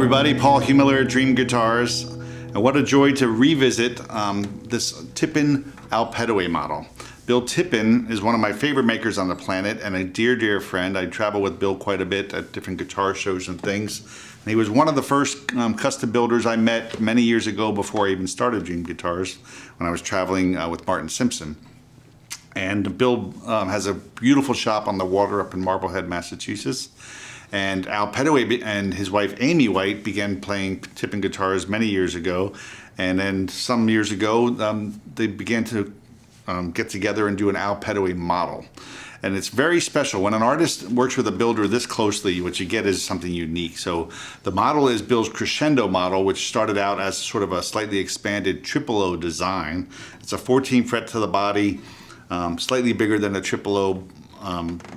everybody, Paul Huemiller, Dream Guitars, and what a joy to revisit this Tippin Petteway model. Bill Tippin is one of my favorite makers on the planet and a dear friend. I travel with Bill quite a bit at different guitar shows and things. And he was one of the first custom builders I met many years ago before I even started Dream Guitars, when I was traveling with Martin Simpson. And Bill has a beautiful shop on the water up in Marblehead, Massachusetts. And Al Petteway and his wife Amy White began playing Tippin guitars many years ago. And then some years ago, they began to get together and do an Al Petteway model. And it's very special. When an artist works with a builder this closely, what you get is something unique. So the model is Bill's Crescendo model, which started out as sort of a slightly expanded triple O design. It's a 14 fret to the body, slightly bigger than a triple O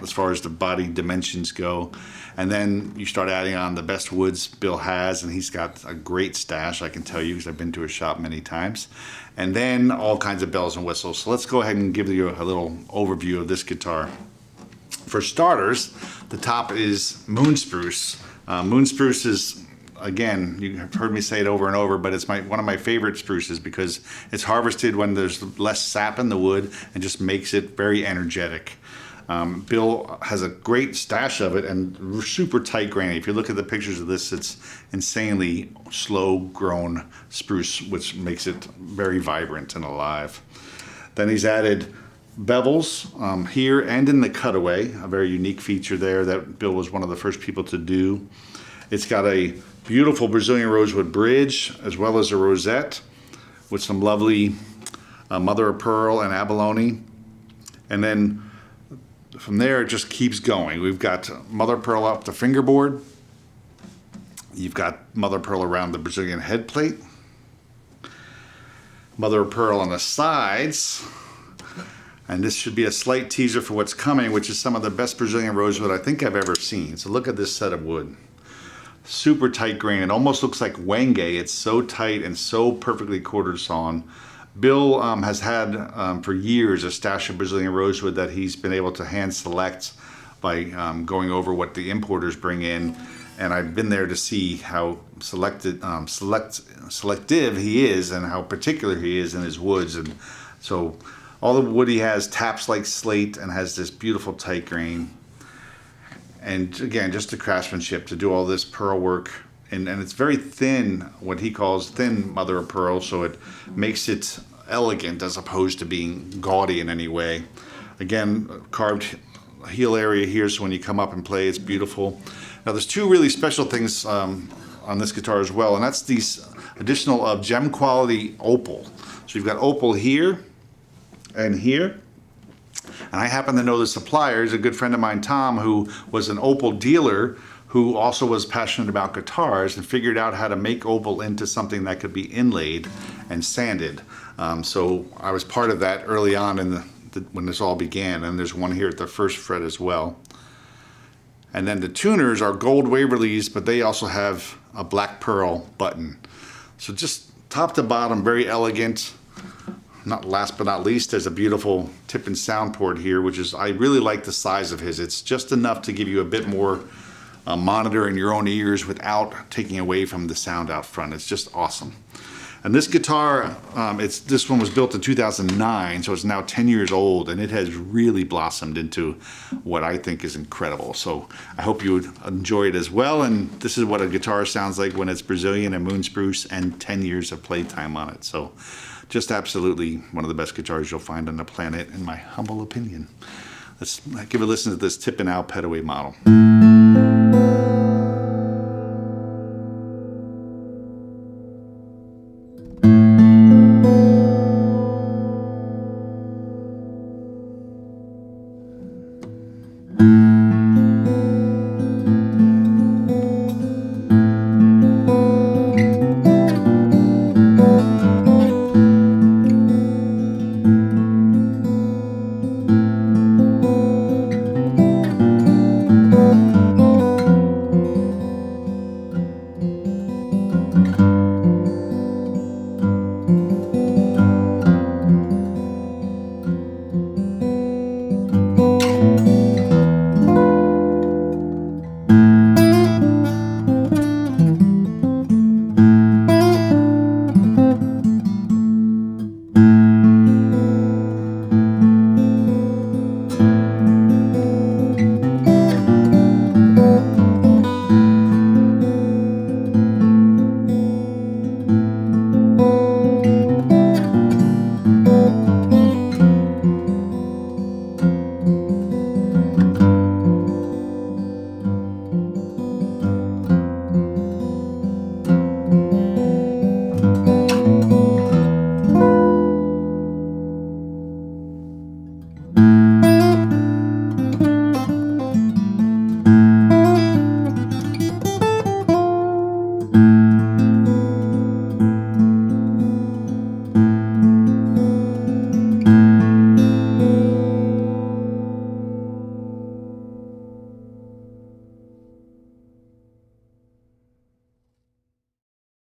as far as the body dimensions go. And then you start adding on the best woods Bill has, and he's got a great stash, I can tell you, because I've been to his shop many times. And then all kinds of bells and whistles. So let's go ahead and give you a little overview of this guitar. For starters, the top is Moonspruce. Moonspruce is, again, you have heard me say it over and over, but it's one of my favorite spruces because it's harvested when there's less sap in the wood and just makes it very energetic. Bill has a great stash of it and super tight grainy. If you look at the pictures of this, it's insanely slow grown spruce, which makes it very vibrant and alive. Then he's added bevels here and in the cutaway, a very unique feature there that Bill was one of the first people to do. It's got a beautiful Brazilian Rosewood bridge as well as a rosette with some lovely mother of pearl and abalone. And then from there, it just keeps going. We've got mother of pearl up the fingerboard. You've got mother of pearl around the Brazilian head plate. Mother of pearl on the sides. And this should be a slight teaser for what's coming, which is some of the best Brazilian rosewood I think I've ever seen. So look at this set of wood. Super tight grain. It almost looks like wenge. It's so tight and so perfectly quarter sawn. Bill has had for years a stash of Brazilian rosewood that he's been able to hand select by going over what the importers bring in, and I've been there to see how selective he is and how particular he is in his woods. And so all the wood he has taps like slate and has this beautiful tight grain. And again, just the craftsmanship to do all this pearl work. And it's very thin, what he calls thin mother of pearl, so it makes it elegant as opposed to being gaudy in any way. Again, carved heel area here, so when you come up and play, it's beautiful. Now there's two really special things on this guitar as well, and that's these additional gem quality opal. So you've got opal here and here. And I happen to know the suppliers, a good friend of mine, Tom, who was an opal dealer, who also was passionate about guitars and figured out how to make opal into something that could be inlaid and sanded. So I was part of that early on when this all began, and there's one here at the first fret as well. And then the tuners are gold Waverleys, but they also have a black pearl button. So just top to bottom, very elegant. Not last but not least, there's a beautiful Tippin sound port here, which is, I really like the size of his. It's just enough to give you a bit more monitor in your own ears without taking away from the sound out front. It's just awesome. And this guitar, this one was built in 2009, so it's now 10 years old, and it has really blossomed into what I think is incredible. So I hope you would enjoy it as well. And this is what a guitar sounds like when it's Brazilian and Moonspruce and 10 years of playtime on it. So just absolutely one of the best guitars you'll find on the planet, in my humble opinion. Let's give a listen to this Tippin Petteway model.